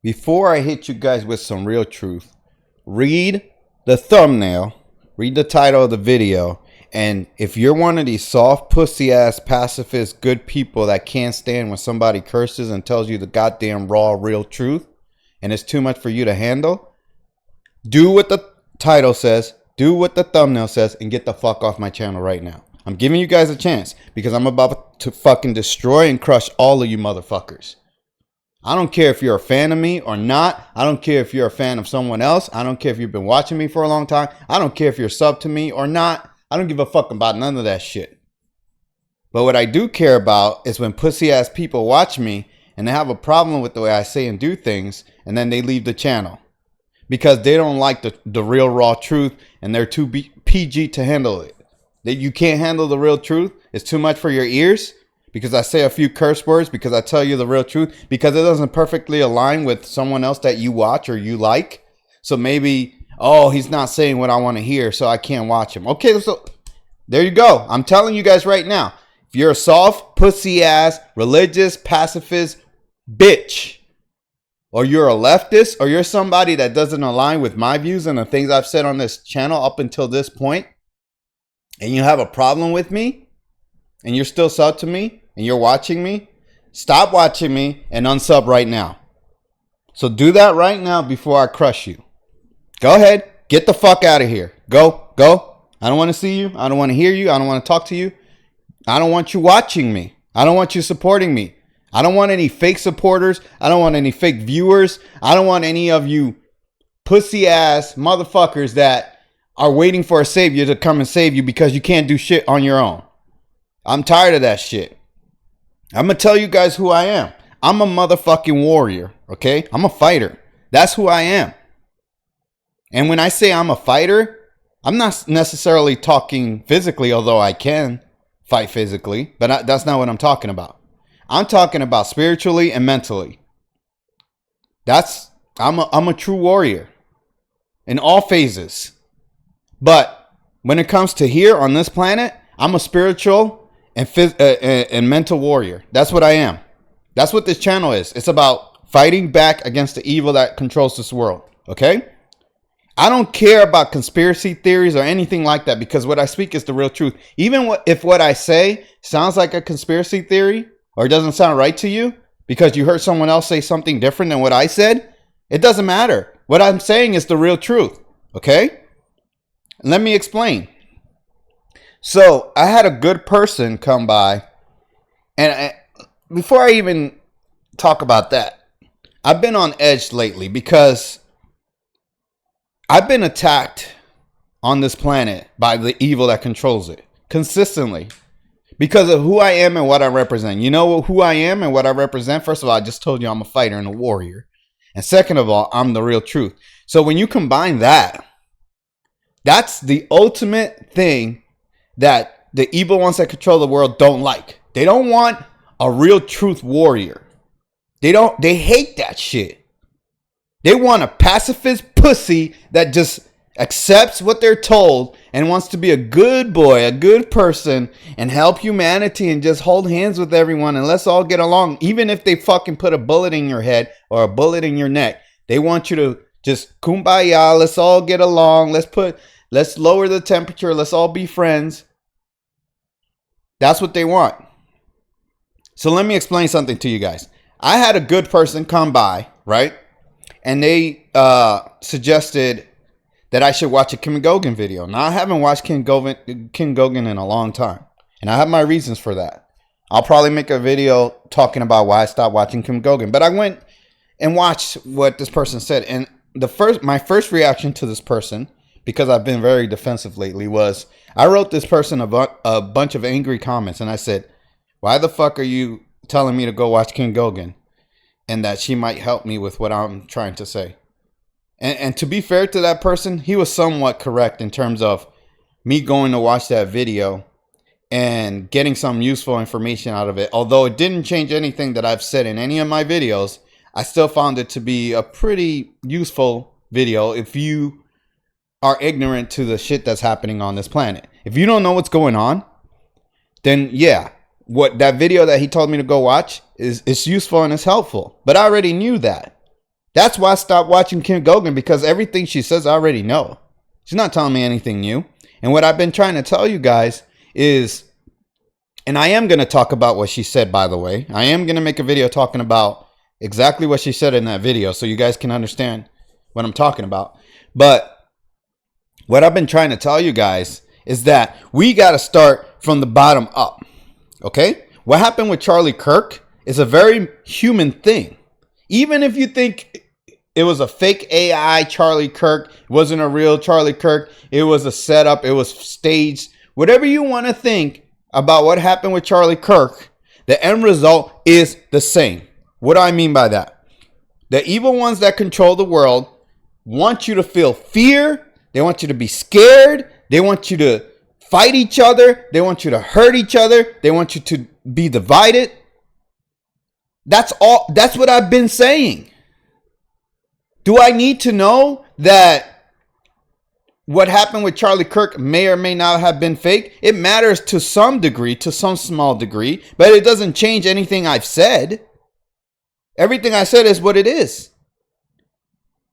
Before I hit you guys with some real truth, read the thumbnail, read the title of the video, and if you're one of these soft pussy ass pacifist good people that can't stand when somebody curses and tells you the goddamn raw real truth and it's too much for you to handle, do what the title says, do what the thumbnail says, and get the fuck off my channel right now. I'm giving you guys a chance because I'm about to fucking destroy and crush all of you motherfuckers. I don't care if you're a fan of me or not. I don't care if you're a fan of someone else. I don't care if you've been watching me for a long time. I don't care if you're sub to me or not. I don't give a fuck about none of that shit. But what I do care about is when pussy ass people watch me and they have a problem with the way I say and do things, and then they leave the channel because they don't like the real raw truth and they're too PG to handle it. That you can't handle the real truth. It's too much for your ears. Because I say a few curse words, because I tell you the real truth, because it doesn't perfectly align with someone else that you watch or you like. So maybe, oh, he's not saying what I want to hear, so I can't watch him. Okay, so there you go. I'm telling you guys right now, if you're a soft, pussy ass, religious, pacifist bitch, or you're a leftist, or you're somebody that doesn't align with my views and the things I've said on this channel up until this point, and you have a problem with me, and you're still sub to me, and you're watching me, stop watching me and unsub right now. So do that right now before I crush you. Go ahead. Get the fuck out of here. Go. I don't want to see you. I don't want to hear you. I don't want to talk to you. I don't want you watching me. I don't want you supporting me. I don't want any fake supporters. I don't want any fake viewers. I don't want any of you pussy ass motherfuckers that are waiting for a savior to come and save you because you can't do shit on your own. I'm tired of that shit. I'm going to tell you guys who I am. I'm a motherfucking warrior, okay? I'm a fighter. That's who I am. And when I say I'm a fighter, I'm not necessarily talking physically, although I can fight physically, but that's not what I'm talking about. I'm talking about spiritually and mentally. I'm a true warrior in all phases. But when it comes to here on this planet, I'm a spiritual and mental warrior. That's what I am. That's what this channel is. It's about fighting back against the evil that controls this world. Okay? I don't care about conspiracy theories or anything like that because what I speak is the real truth. Even if what I say sounds like a conspiracy theory or doesn't sound right to you because you heard someone else say something different than what I said, it doesn't matter. What I'm saying is the real truth. Okay? Let me explain. So I had a good person come by, and before I even talk about that, I've been on edge lately because I've been attacked on this planet by the evil that controls it consistently because of who I am and what I represent. You know who I am and what I represent? First of all, I just told you I'm a fighter and a warrior. And second of all, I'm the real truth. So when you combine that, that's the ultimate thing that the evil ones that control the world don't like. They don't want a real truth warrior. They hate that shit. They want a pacifist pussy that just accepts what they're told and wants to be a good boy, a good person, and help humanity and just hold hands with everyone and let's all get along. Even if they fucking put a bullet in your head or a bullet in your neck, they want you to just kumbaya, let's all get along, let's lower the temperature. Let's all be friends. That's what they want. So let me explain something to you guys. I had a good person come by, right? And they suggested that I should watch a Kim Gogan video. Now, I haven't watched Kim Gogan in a long time. And I have my reasons for that. I'll probably make a video talking about why I stopped watching Kim Gogan. But I went and watched what this person said. And my first reaction to this person, because I've been very defensive lately, was I wrote this person a bunch of angry comments. And I said, why the fuck are you telling me to go watch Kim Gogan? And that she might help me with what I'm trying to say. And to be fair to that person, he was somewhat correct in terms of me going to watch that video and getting some useful information out of it. Although it didn't change anything that I've said in any of my videos, I still found it to be a pretty useful video if you are ignorant to the shit that's happening on this planet. If you don't know what's going on, then yeah, what that video that he told me to go watch is useful and it's helpful. But I already knew that. That's why I stopped watching Kim Gogan, because everything she says I already know. She's not telling me anything new. And what I've been trying to tell you guys is, and I am going to talk about what she said, by the way. I am going to make a video talking about exactly what she said in that video so you guys can understand what I'm talking about. But what I've been trying to tell you guys is that we got to start from the bottom up. Okay? What happened with Charlie Kirk is a very human thing. Even if you think it was a fake AI Charlie Kirk, it wasn't a real Charlie Kirk, it was a setup, it was staged, whatever you want to think about what happened with Charlie Kirk, the end result is the same. What do I mean by that? The evil ones that control the world want you to feel fear. They want you to be scared. They want you to fight each other. They want you to hurt each other. They want you to be divided. That's all. That's what I've been saying. Do I need to know that what happened with Charlie Kirk may or may not have been fake? It matters to some degree, to some small degree, but it doesn't change anything I've said. Everything I said is what it is.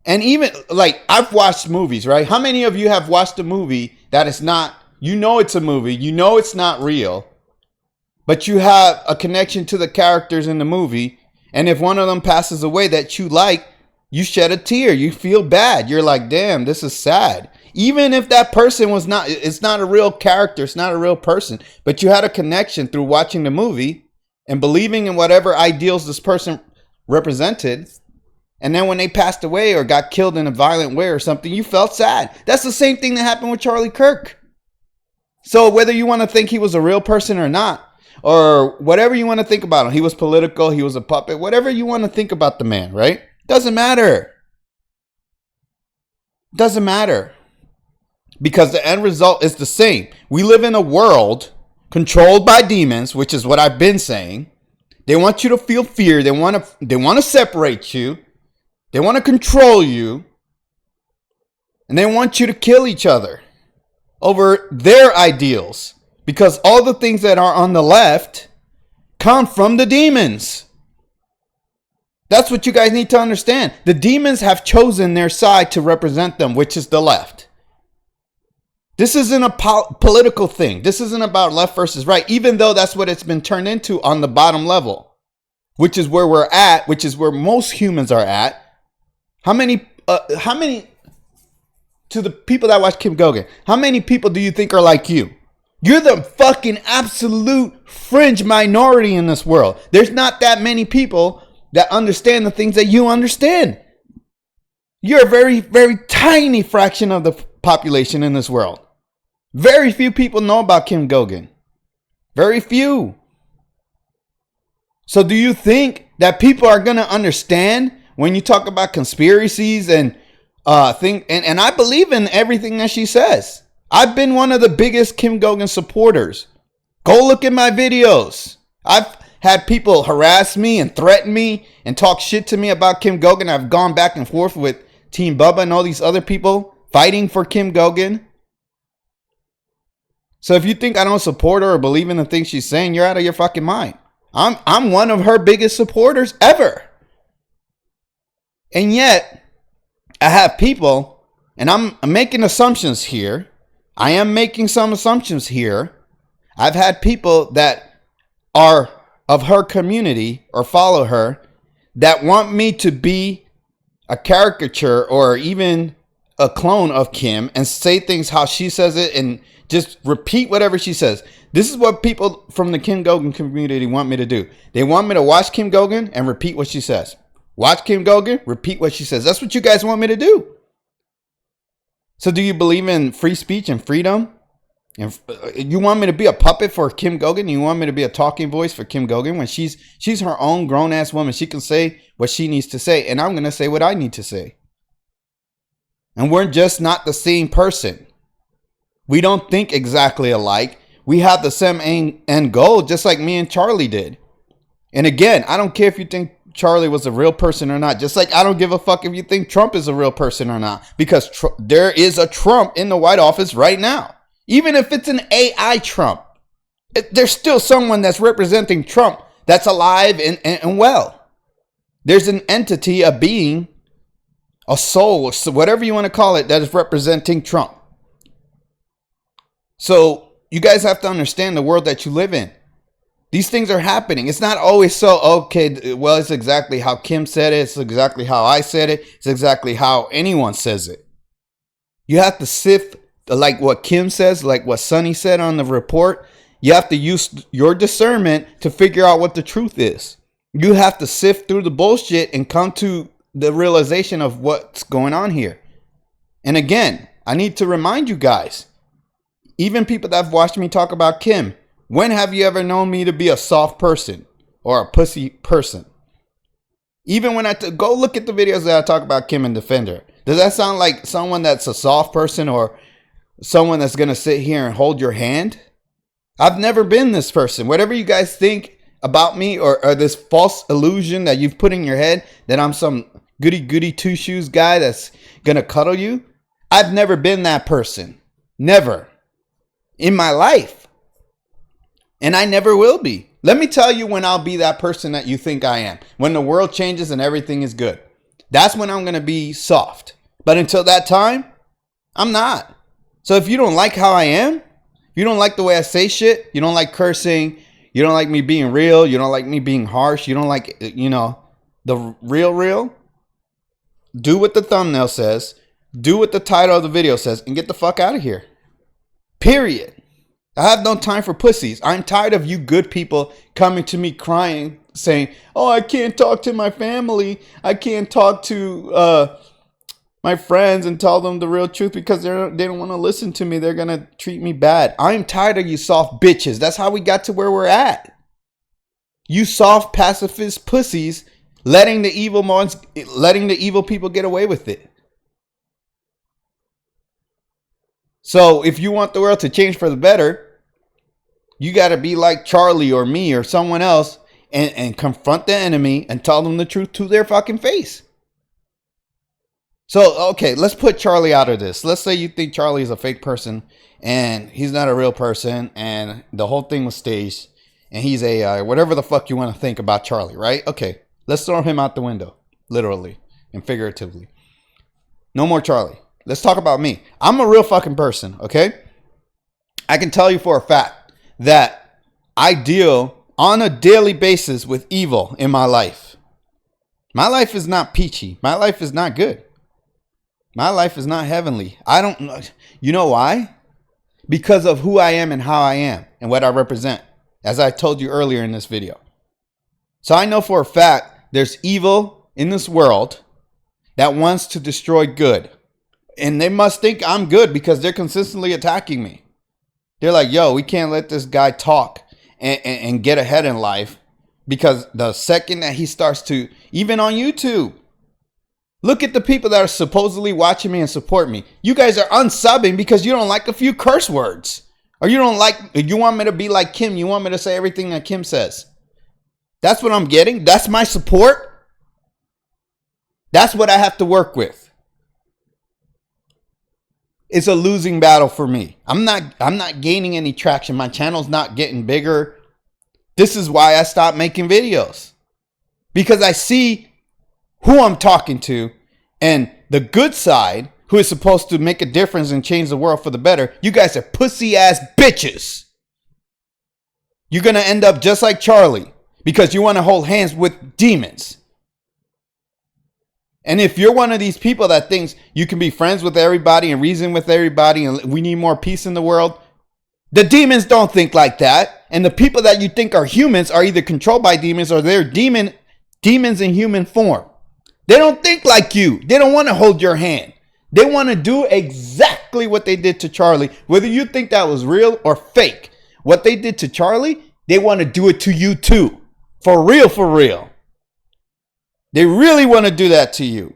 And even like I've watched movies, right? How many of you have watched a movie that is not, you know it's a movie, you know it's not real, but you have a connection to the characters in the movie, and if one of them passes away that you like, you shed a tear, you feel bad, you're like, damn, this is sad. Even if that person was not, it's not a real character, it's not a real person, but you had a connection through watching the movie and believing in whatever ideals this person represented. And then when they passed away or got killed in a violent way or something, you felt sad. That's the same thing that happened with Charlie Kirk. So whether you want to think he was a real person or not, or whatever you want to think about him, he was political, he was a puppet, whatever you want to think about the man, right? Doesn't matter. Doesn't matter. Because the end result is the same. We live in a world controlled by demons, which is what I've been saying. They want you to feel fear. They want to separate you. They want to control you. And they want you to kill each other over their ideals. Because all the things that are on the left come from the demons. That's what you guys need to understand. The demons have chosen their side to represent them, which is the left. This isn't a political thing. This isn't about left versus right, even though that's what it's been turned into on the bottom level, which is where we're at, which is where most humans are at. How many, to the people that watch Kim Gogan, how many people do you think are like you? You're the fucking absolute fringe minority in this world. There's not that many people that understand the things that you understand. You're a very, very tiny fraction of the population in this world. Very few people know about Kim Gogan. Very few. So do you think that people are going to understand when you talk about conspiracies and and I believe in everything that she says. I've been one of the biggest Kim Gogan supporters. Go look at my videos. I've had people harass me and threaten me and talk shit to me about Kim Gogan. I've gone back and forth with Team Bubba and all these other people fighting for Kim Gogan. So if you think I don't support her or believe in the things she's saying, you're out of your fucking mind. I'm one of her biggest supporters ever. And yet, I have people, and I'm making assumptions here. I am making some assumptions here. I've had people that are of her community or follow her that want me to be a caricature or even a clone of Kim and say things how she says it and just repeat whatever she says. This is what people from the Kim Gogan community want me to do. They want me to watch Kim Gogan and repeat what she says. Watch Kim Gogan, repeat what she says. That's what you guys want me to do. So do you believe in free speech and freedom? And you want me to be a puppet for Kim Gogan? You want me to be a talking voice for Kim Gogan when she's her own grown-ass woman? She can say what she needs to say, and I'm going to say what I need to say. And we're just not the same person. We don't think exactly alike. We have the same end goal, just like me and Charlie did. And again, I don't care if you think Charlie was a real person or not. Just like I don't give a fuck if you think Trump is a real person or not. Because there is a Trump in the White Office right now. Even if it's an AI Trump, there's still someone that's representing Trump that's alive and well. There's an entity, a being a soul, so whatever you want to call it, that is representing Trump. So you guys have to understand the world that you live in. These things are happening. It's not always so, okay, well, it's exactly how Kim said it. It's exactly how I said it. It's exactly how anyone says it. You have to sift, like what Kim says, like what Sonny said on the report. You have to use your discernment to figure out what the truth is. You have to sift through the bullshit and come to the realization of what's going on here. And again, I need to remind you guys, even people that have watched me talk about Kim, when have you ever known me to be a soft person or a pussy person? Even when go look at the videos that I talk about Kim and defend her. Does that sound like someone that's a soft person or someone that's going to sit here and hold your hand? I've never been this person. Whatever you guys think about me or this false illusion that you've put in your head that I'm some goody two shoes guy that's going to cuddle you. I've never been that person. Never. In my life. And I never will be. Let me tell you when I'll be that person that you think I am. When the world changes and everything is good. That's when I'm going to be soft. But until that time, I'm not. So if you don't like how I am, if you don't like the way I say shit, you don't like cursing, you don't like me being real, you don't like me being harsh, you don't like, the real, do what the thumbnail says, do what the title of the video says, and get the fuck out of here. Period. I have no time for pussies. I'm tired of you good people coming to me crying, saying, oh, I can't talk to my family. I can't talk to my friends and tell them the real truth because they don't want to listen to me. They're going to treat me bad. I'm tired of you soft bitches. That's how we got to where we're at. You soft pacifist pussies letting the evil people get away with it. So if you want the world to change for the better, you got to be like Charlie or me or someone else and confront the enemy and tell them the truth to their fucking face. So, okay, let's put Charlie out of this. Let's say you think Charlie is a fake person and he's not a real person and the whole thing was staged and he's AI, whatever the fuck you want to think about Charlie, right? Okay, let's throw him out the window, literally and figuratively. No more Charlie. Let's talk about me. I'm a real fucking person, okay? I can tell you for a fact that I deal on a daily basis with evil in my life. My life is not peachy. My life is not good. My life is not heavenly. I don't know. You know why? Because of who I am and how I am and what I represent, as I told you earlier in this video. So I know for a fact there's evil in this world that wants to destroy good. And they must think I'm good because they're consistently attacking me. They're like, yo, we can't let this guy talk and get ahead in life. Because the second that he starts to, even on YouTube, look at the people that are supposedly watching me and support me. You guys are unsubbing because you don't like a few curse words. Or you want me to be like Kim. You want me to say everything that Kim says. That's what I'm getting. That's my support. That's what I have to work with. It's a losing battle for me. I'm not gaining any traction. My channel's not getting bigger. This is why I stopped making videos. Because I see who I'm talking to and the good side, who is supposed to make a difference and change the world for the better. You guys are pussy ass bitches. You're going to end up just like Charlie because you want to hold hands with demons. And if you're one of these people that thinks you can be friends with everybody and reason with everybody and we need more peace in the world, the demons don't think like that. And the people that you think are humans are either controlled by demons or they're demons in human form. They don't think like you. They don't want to hold your hand. They want to do exactly what they did to Charlie. Whether you think that was real or fake. What they did to Charlie, they want to do it to you too. For real, for real. They really want to do that to you.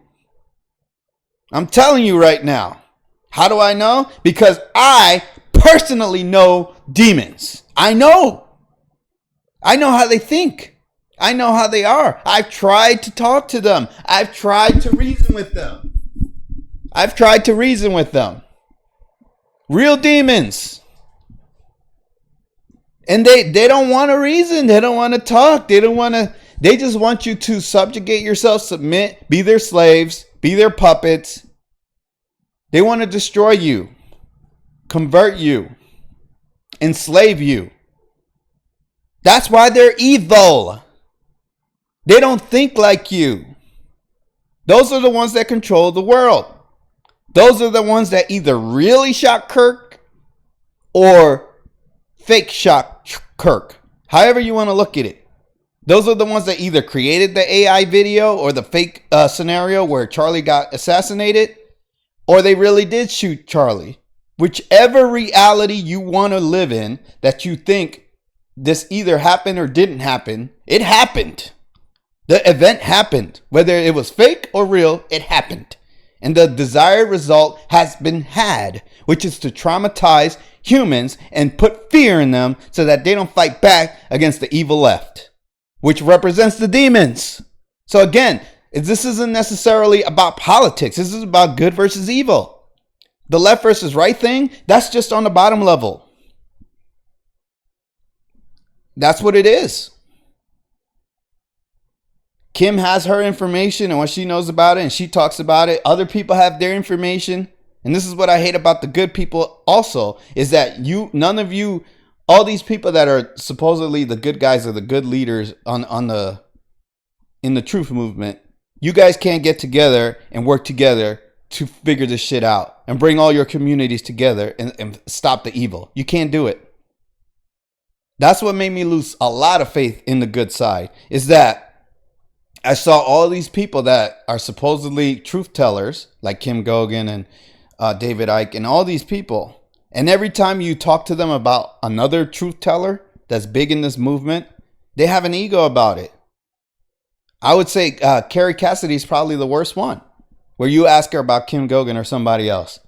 I'm telling you right now. How do I know? Because I personally know demons. I know how they think. I know how they are. I've tried to talk to them. I've tried to reason with them. Real demons. And they don't want to reason. They don't want to talk. They just want you to subjugate yourself, submit, be their slaves, be their puppets. They want to destroy you, convert you, enslave you. That's why they're evil. They don't think like you. Those are the ones that control the world. Those are the ones that either really shot Kirk or fake shot Kirk. However you want to look at it. Those are the ones that either created the AI video or the fake scenario where Charlie got assassinated, or they really did shoot Charlie. Whichever reality you want to live in that you think this either happened or didn't happen, it happened. The event happened. Whether it was fake or real, it happened. And the desired result has been had, which is to traumatize humans and put fear in them so that they don't fight back against the evil left, which represents the demons. So again, this isn't necessarily about politics. This is about good versus evil. The left versus right thing, that's just on the bottom level. That's what it is. Kim has her information and what she knows about it, and she talks about it. Other people have their information. And this is what I hate about the good people also, is that none of you, all these people that are supposedly the good guys or the good leaders in the truth movement, you guys can't get together and work together to figure this shit out and bring all your communities together and stop the evil. You can't do it. That's what made me lose a lot of faith in the good side, is that I saw all these people that are supposedly truth tellers, like Kim Gogan and David Icke and all these people. And every time you talk to them about another truth teller that's big in this movement, they have an ego about it. I would say Carrie Cassidy is probably the worst one, where you ask her about Kim Gogan or somebody else.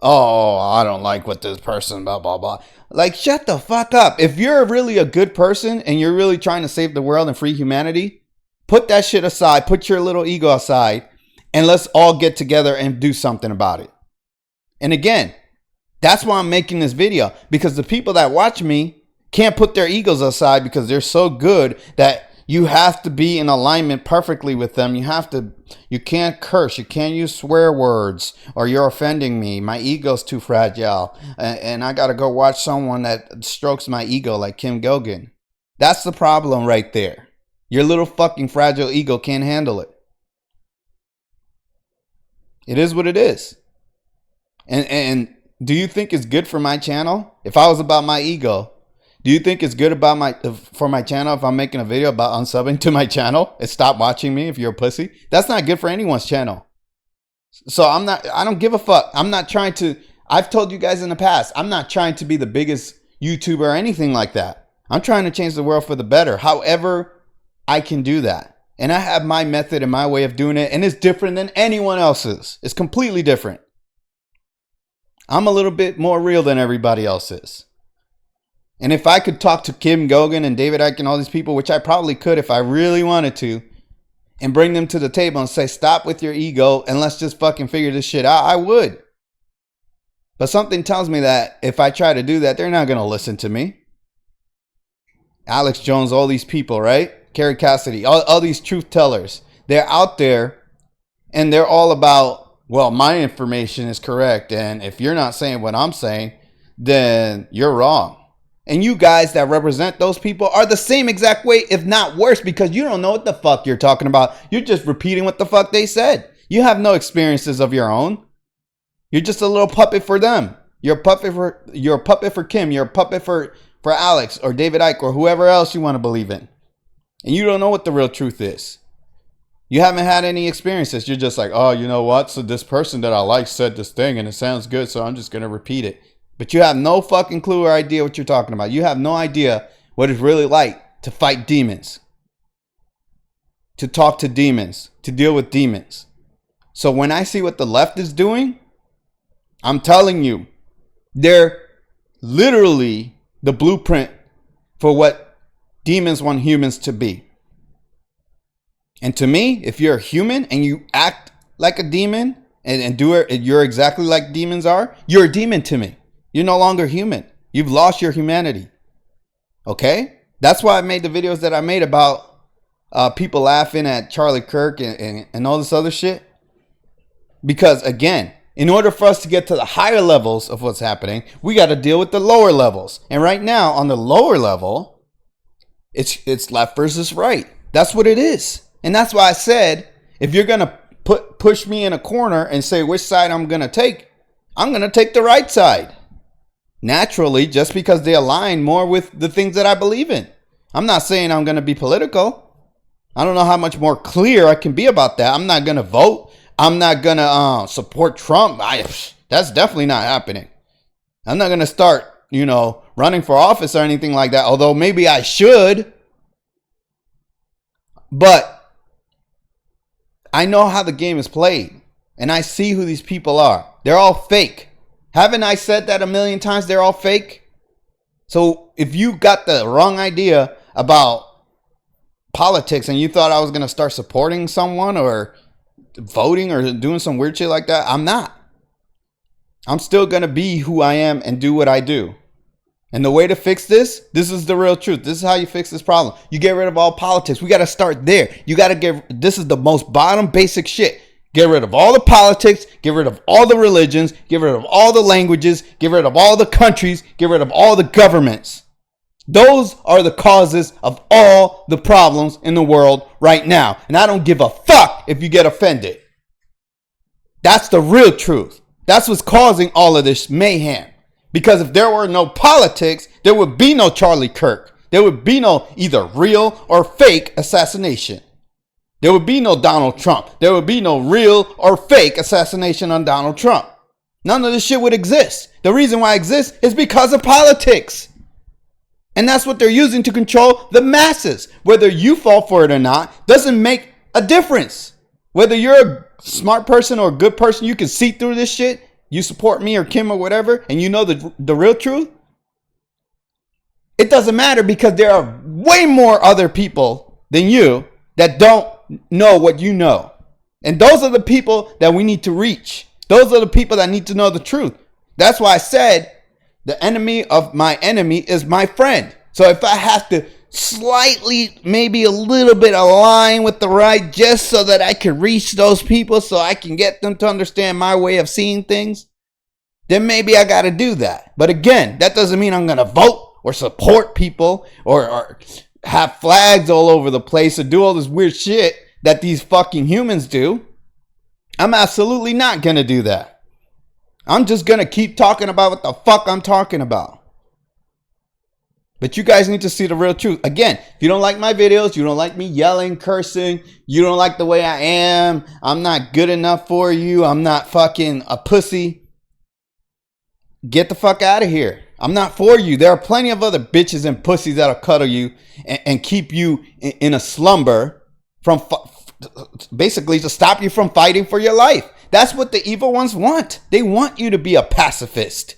Oh, I don't like what this person, blah, blah, blah. Like, shut the fuck up. If you're really a good person and you're really trying to save the world and free humanity, put that shit aside, put your little ego aside, and let's all get together and do something about it. And again, that's why I'm making this video, because the people that watch me can't put their egos aside because they're so good that you have to be in alignment perfectly with them. You can't curse, you can't use swear words, or you're offending me. My ego's too fragile, and I gotta go watch someone that strokes my ego like Kim Gogan. That's the problem right there. Your little fucking fragile ego can't handle it. It is what it is. And do you think it's good for my channel? If I was about my ego, do you think it's good for my channel if I'm making a video about unsubbing to my channel and stop watching me if you're a pussy? That's not good for anyone's channel. So I don't give a fuck. I've told you guys in the past, I'm not trying to be the biggest YouTuber or anything like that. I'm trying to change the world for the better. However, I can do that. And I have my method and my way of doing it. And it's different than anyone else's. It's completely different. I'm a little bit more real than everybody else is. And if I could talk to Kim Gogan and David Icke and all these people, which I probably could if I really wanted to, and bring them to the table and say, stop with your ego and let's just fucking figure this shit out, I would. But something tells me that if I try to do that, they're not going to listen to me. Alex Jones, all these people, right? Carrie Cassidy, all these truth tellers, they're out there and they're all about, well, my information is correct. And if you're not saying what I'm saying, then you're wrong. And you guys that represent those people are the same exact way, if not worse, because you don't know what the fuck you're talking about. You're just repeating what the fuck they said. You have no experiences of your own. You're just a little puppet for them. You're a puppet for Kim. You're a puppet for Alex or David Icke or whoever else you want to believe in. And you don't know what the real truth is. You haven't had any experiences. You're just like, oh, you know what? So this person that I like said this thing and it sounds good, so I'm just going to repeat it. But you have no fucking clue or idea what you're talking about. You have no idea what it's really like to fight demons, to talk to demons, to deal with demons. So when I see what the left is doing, I'm telling you, they're literally the blueprint for what demons want humans to be. And to me, if you're a human and you act like a demon and do it, you're exactly like demons are, you're a demon to me. You're no longer human. You've lost your humanity. Okay? That's why I made the videos that I made about people laughing at Charlie Kirk and all this other shit. Because again, in order for us to get to the higher levels of what's happening, we got to deal with the lower levels. And right now, on the lower level, it's left versus right. That's what it is. And that's why I said, if you're going to push me in a corner and say which side I'm going to take the right side. Naturally, just because they align more with the things that I believe in. I'm not saying I'm going to be political. I don't know how much more clear I can be about that. I'm not going to vote. I'm not going to support Trump. That's definitely not happening. I'm not going to start, running for office or anything like that. Although maybe I should. But I know how the game is played. And I see who these people are. They're all fake. Haven't I said that a million times? They're all fake. So if you got the wrong idea about politics and you thought I was going to start supporting someone or voting or doing some weird shit like that, I'm not. I'm still going to be who I am and do what I do. And the way to fix this is the real truth. This is how you fix this problem. You get rid of all politics. We got to start there. You got to this is the most bottom basic shit. Get rid of all the politics, get rid of all the religions, get rid of all the languages, get rid of all the countries, get rid of all the governments. Those are the causes of all the problems in the world right now. And I don't give a fuck if you get offended. That's the real truth. That's what's causing all of this mayhem. Because if there were no politics, there would be no Charlie Kirk. There would be no either real or fake assassination. There would be no Donald Trump. There would be no real or fake assassination on Donald Trump. None of this shit would exist. The reason why it exists is because of politics. And that's what they're using to control the masses. Whether you fall for it or not doesn't make a difference. Whether you're a smart person or a good person, you can see through this shit. You support me or Kim or whatever, and you know the real truth. It doesn't matter because there are way more other people than you that don't know what you know. And those are the people that we need to reach. Those are the people that need to know the truth. That's why I said the enemy of my enemy is my friend. So if I have to slightly, maybe a little bit align with the right just so that I can reach those people, so I can get them to understand my way of seeing things, then maybe I got to do that. But again, that doesn't mean I'm going to vote or support people or have flags all over the place or do all this weird shit that these fucking humans do. I'm absolutely not going to do that. I'm just going to keep talking about what the fuck I'm talking about. But you guys need to see the real truth. Again, if you don't like my videos, you don't like me yelling, cursing, you don't like the way I am, I'm not good enough for you, I'm not fucking a pussy, get the fuck out of here. I'm not for you. There are plenty of other bitches and pussies that'll cuddle you and keep you in a slumber from basically to stop you from fighting for your life. That's what the evil ones want. They want you to be a pacifist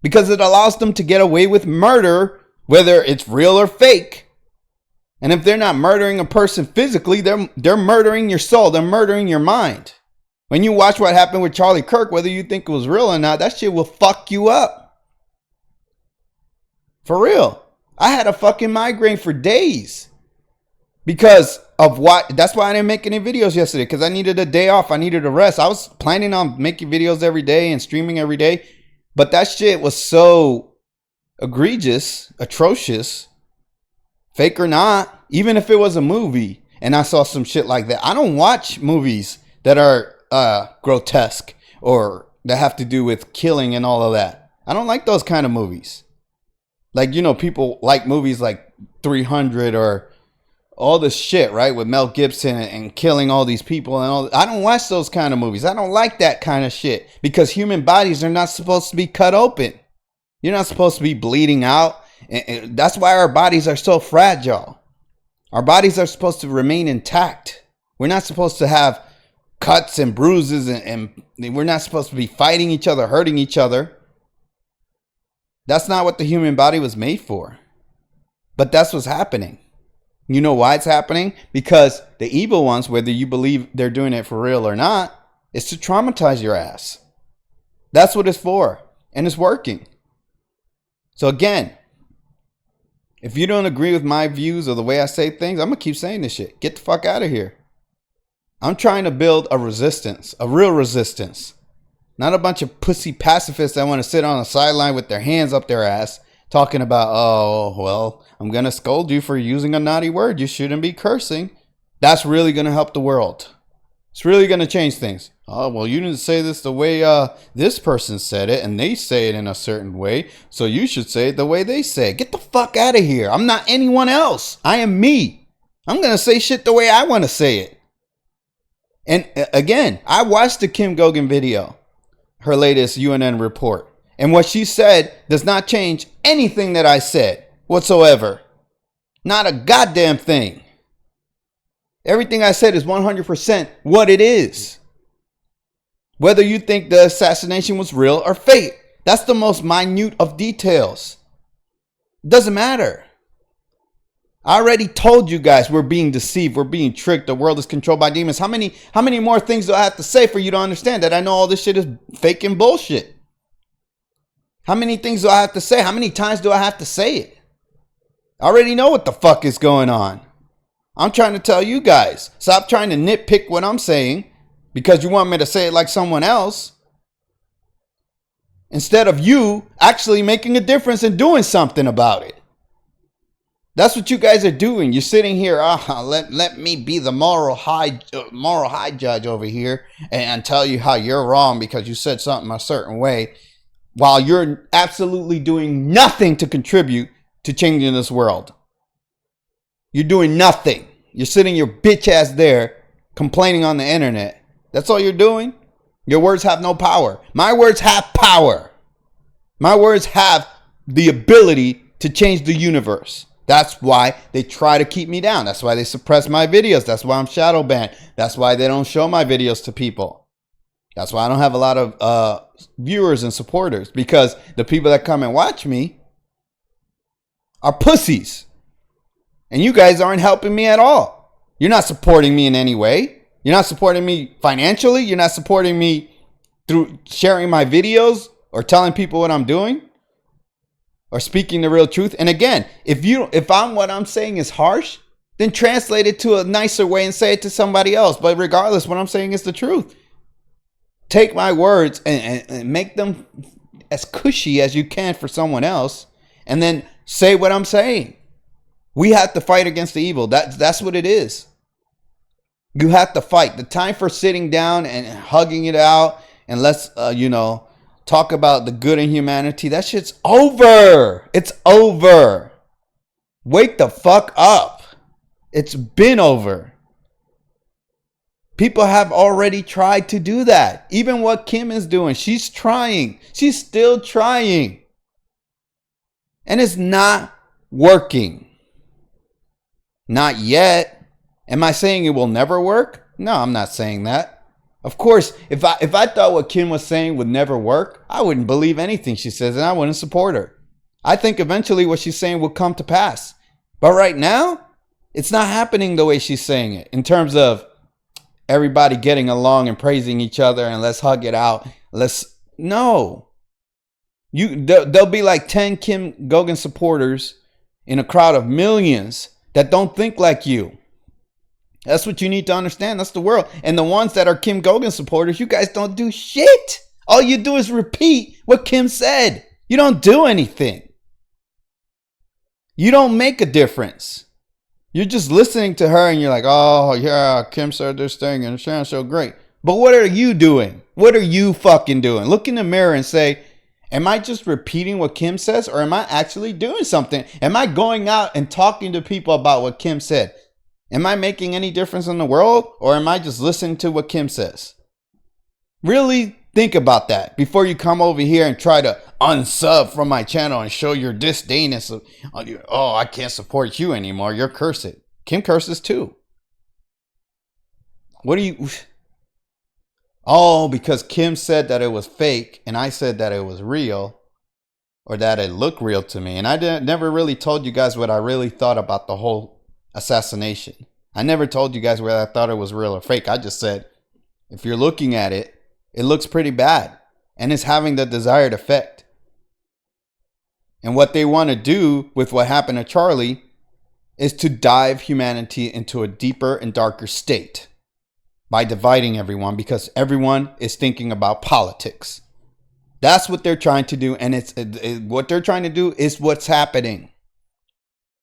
because it allows them to get away with murder, whether it's real or fake. And if they're not murdering a person physically, they're murdering your soul. They're murdering your mind. When you watch what happened with Charlie Kirk, whether you think it was real or not, that shit will fuck you up. For real. I had a fucking migraine for days because of what. That's why I didn't make any videos yesterday, because I needed a day off. I needed a rest. I was planning on making videos every day and streaming every day, but that shit was so egregious, atrocious, fake or not, even if it was a movie and I saw some shit like that. I don't watch movies that are grotesque or that have to do with killing and all of that. I don't like those kind of movies. Like, people like movies like 300 or all this shit, right? With Mel Gibson and killing all these people and all. I don't watch those kind of movies. I don't like that kind of shit because human bodies are not supposed to be cut open. You're not supposed to be bleeding out. And that's why our bodies are so fragile. Our bodies are supposed to remain intact. We're not supposed to have cuts and bruises and we're not supposed to be fighting each other, hurting each other. That's not what the human body was made for. But that's what's happening. You know why it's happening? Because the evil ones, whether you believe they're doing it for real or not, is to traumatize your ass. That's what it's for. And it's working. So again, if you don't agree with my views or the way I say things, I'm going to keep saying this shit. Get the fuck out of here. I'm trying to build a resistance, a real resistance. Not a bunch of pussy pacifists that want to sit on the sideline with their hands up their ass talking about, oh, well, I'm going to scold you for using a naughty word. You shouldn't be cursing. That's really going to help the world. It's really going to change things. Oh, well, you didn't say this the way this person said it, and they say it in a certain way, so you should say it the way they say it. Get the fuck out of here. I'm not anyone else. I am me. I'm going to say shit the way I want to say it. And again, I watched the Kim Gogan video, her latest UNN report. And what she said does not change anything that I said whatsoever. Not a goddamn thing. Everything I said is 100% what it is. Whether you think the assassination was real or fake, that's the most minute of details. It doesn't matter. I already told you guys we're being deceived. We're being tricked. The world is controlled by demons. How many more things do I have to say for you to understand that I know all this shit is fake and bullshit? How many things do I have to say? How many times do I have to say it? I already know what the fuck is going on. I'm trying to tell you guys. Stop trying to nitpick what I'm saying because you want me to say it like someone else. Instead of you actually making a difference and doing something about it. That's what you guys are doing. You're sitting here, let me be the moral high judge over here and tell you how you're wrong because you said something a certain way, while you're absolutely doing nothing to contribute to changing this world. You're doing nothing. You're sitting your bitch ass there complaining on the internet. That's all you're doing. Your words have no power. My words have power. My words have the ability to change the universe. That's why they try to keep me down. That's why they suppress my videos. That's why I'm shadow banned. That's why they don't show my videos to people. That's why I don't have a lot of viewers and supporters, because the people that come and watch me are pussies. And you guys aren't helping me at all. You're not supporting me in any way. You're not supporting me financially. You're not supporting me through sharing my videos or telling people what I'm doing. Or speaking the real truth. And again, if what I'm saying is harsh, then translate it to a nicer way and say it to somebody else. But regardless, what I'm saying is the truth. Take my words and make them as cushy as you can for someone else, and then say what I'm saying. We have to fight against the evil. That's what it is. You have to fight. The time for sitting down and hugging it out and let's talk about the good in humanity, that shit's over. It's over. Wake the fuck up. It's been over. People have already tried to do that. Even what Kim is doing, she's trying. She's still trying. And it's not working. Not yet. Am I saying it will never work? No, I'm not saying that. Of course, if I thought what Kim was saying would never work, I wouldn't believe anything she says and I wouldn't support her. I think eventually what she's saying will come to pass. But right now, it's not happening the way she's saying it. In terms of everybody getting along and praising each other and let's hug it out. No. There'll be like 10 Kim Gogan supporters in a crowd of millions that don't think like you. That's what you need to understand. That's the world. And the ones that are Kim Gogan supporters, you guys don't do shit. All you do is repeat what Kim said. You don't do anything. You don't make a difference. You're just listening to her and you're like, oh, yeah, Kim said this thing and it sounds so great. But what are you doing? What are you fucking doing? Look in the mirror and say, am I just repeating what Kim says, or am I actually doing something? Am I going out and talking to people about what Kim said? Am I making any difference in the world, or am I just listening to what Kim says? Really think about that before you come over here and try to unsub from my channel and show your disdain and oh, I can't support you anymore. You're cursed. Kim curses too. What do you... Oh, because Kim said that it was fake and I said that it was real, or that it looked real to me. And I never really told you guys what I really thought about the whole assassination. I never told you guys whether I thought it was real or fake. I just said, if you're looking at it, it looks pretty bad and it's having the desired effect. And what they want to do with what happened to Charlie is to dive humanity into a deeper and darker state. by dividing everyone, because everyone is thinking about politics. That's what they're trying to do, and what they're trying to do is what's happening.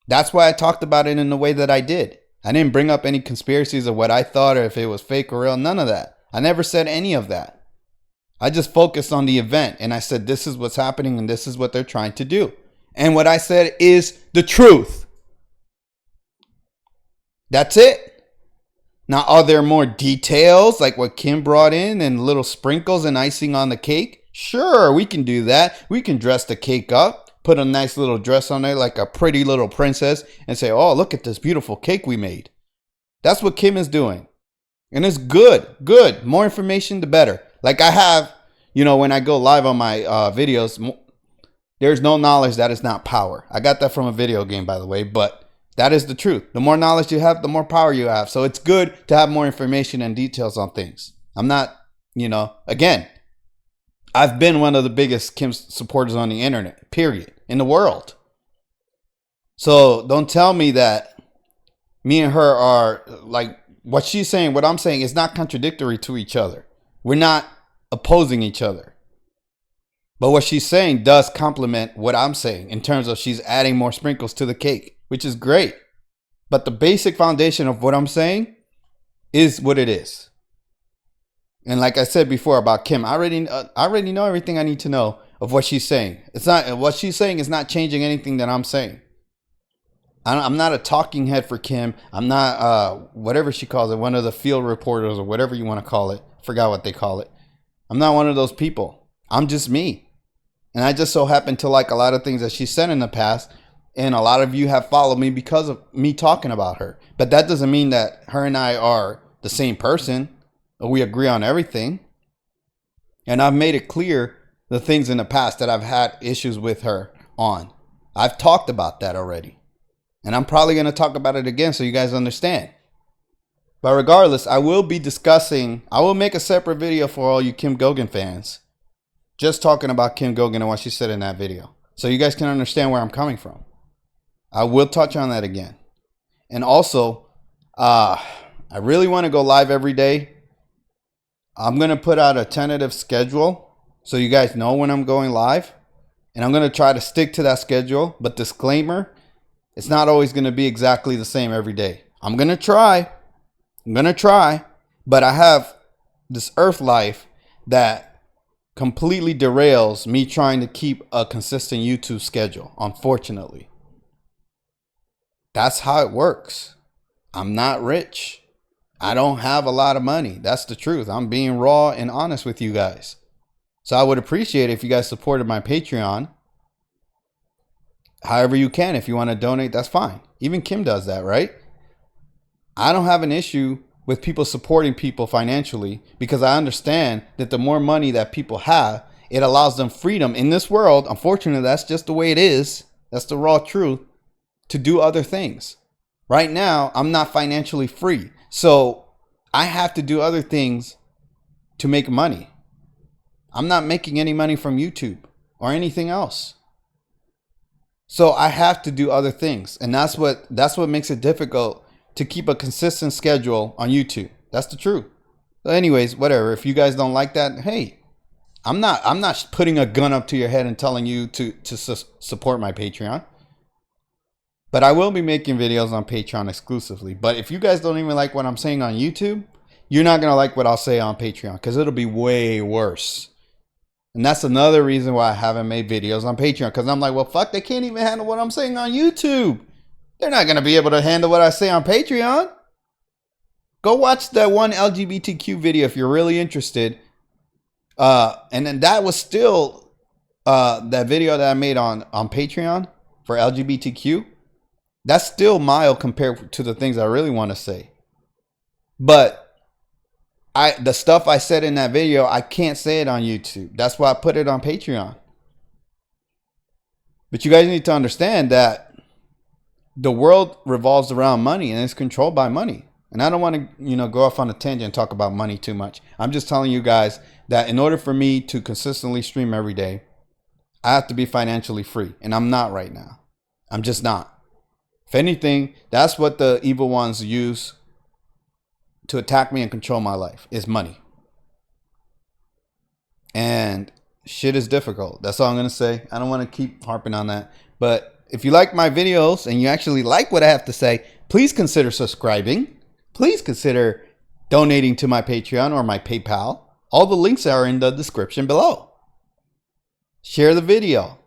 That's why I talked about it in the way that I did. I didn't bring up any conspiracies of what I thought or if it was fake or real. None of that. I never said any of that. I just focused on the event, and I said this is what's happening and this is what they're trying to do. And what I said is the truth. That's it. Now, are there more details like what Kim brought in and little sprinkles and icing on the cake? Sure, we can do that. We can dress the cake up, put a nice little dress on there like a pretty little princess and say, oh, look at this beautiful cake we made. That's what Kim is doing. And it's good. Good. More information, the better. Like I have, when I go live on my videos, there's no knowledge that is not power. I got that from a video game, by the way, but that is the truth. The more knowledge you have, the more power you have. So it's good to have more information and details on things. I'm not, again, I've been one of the biggest Kim supporters on the internet, period, in the world. So don't tell me that me and her are like what she's saying, what I'm saying is not contradictory to each other. We're not opposing each other. But what she's saying does complement what I'm saying in terms of she's adding more sprinkles to the cake, which is great. But the basic foundation of what I'm saying is what it is. And like I said before about Kim, I already know everything I need to know of what she's saying. What she's saying is not changing anything that I'm saying. I'm not a talking head for Kim. I'm not whatever she calls it, one of the field reporters or whatever you want to call it. Forgot what they call it. I'm not one of those people. I'm just me. And I just so happen to like a lot of things that she said in the past. And a lot of you have followed me because of me talking about her. But that doesn't mean that her and I are the same person. Or we agree on everything. And I've made it clear the things in the past that I've had issues with her on. I've talked about that already. And I'm probably going to talk about it again so you guys understand. But regardless, I will make a separate video for all you Kim Gogan fans. Just talking about Kim Gogan and what she said in that video. So you guys can understand where I'm coming from. I will touch on that again. And also, I really want to go live every day. I'm going to put out a tentative schedule so you guys know when I'm going live. And I'm going to try to stick to that schedule. But disclaimer, it's not always going to be exactly the same every day. I'm going to try. But I have this earth life that completely derails me trying to keep a consistent YouTube schedule, unfortunately. That's how it works. I'm not rich. I don't have a lot of money. That's the truth. I'm being raw and honest with you guys. So I would appreciate it if you guys supported my Patreon. However you can. If you want to donate, that's fine. Even Kim does that, right? I don't have an issue with people supporting people financially because I understand that the more money that people have, it allows them freedom in this world. Unfortunately, that's just the way it is. That's the raw truth. To do other things. Right now, I'm not financially free. So I have to do other things to make money. I'm not making any money from YouTube or anything else. So I have to do other things. And that's what makes it difficult to keep a consistent schedule on YouTube. That's the truth. So anyways, whatever. If you guys don't like that, hey, I'm not putting a gun up to your head and telling you to support my Patreon. But I will be making videos on Patreon exclusively. But if you guys don't even like what I'm saying on YouTube, you're not going to like what I'll say on Patreon because it'll be way worse. And that's another reason why I haven't made videos on Patreon. Because I'm like, well, fuck, they can't even handle what I'm saying on YouTube. They're not going to be able to handle what I say on Patreon. Go watch that one LGBTQ video if you're really interested. And then that was still that video that I made on Patreon for LGBTQ. That's still mild compared to the things I really want to say. But the stuff I said in that video, I can't say it on YouTube. That's why I put it on Patreon. But you guys need to understand that the world revolves around money and it's controlled by money. And I don't want to, go off on a tangent and talk about money too much. I'm just telling you guys that in order for me to consistently stream every day, I have to be financially free. And I'm not right now. I'm just not. If anything, that's what the evil ones use to attack me and control my life is money. And shit is difficult. That's all I'm going to say. I don't want to keep harping on that. But if you like my videos and you actually like what I have to say, please consider subscribing. Please consider donating to my Patreon or my PayPal. All the links are in the description below. Share the video.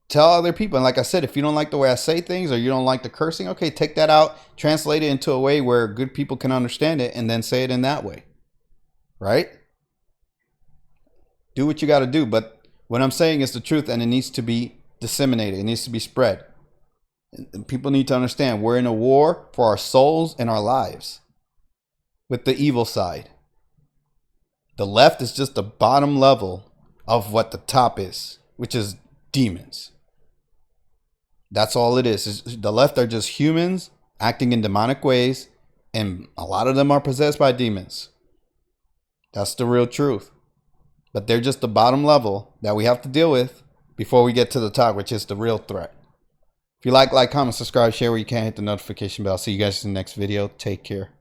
Tell other people. And like I said, if you don't like the way I say things or you don't like the cursing, okay, take that out, translate it into a way where good people can understand it, and then say it in that way. Right? Do what you got to do. But what I'm saying is the truth, and it needs to be disseminated. It needs to be spread. And people need to understand we're in a war for our souls and our lives with the evil side. The left is just the bottom level of what the top is, which is demons. That's all it is. The left are just humans acting in demonic ways, and a lot of them are possessed by demons. That's the real truth. But they're just the bottom level that we have to deal with before we get to the top, which is the real threat. If you like, comment, subscribe, share where you can, hit the notification bell. See you guys in the next video. Take care.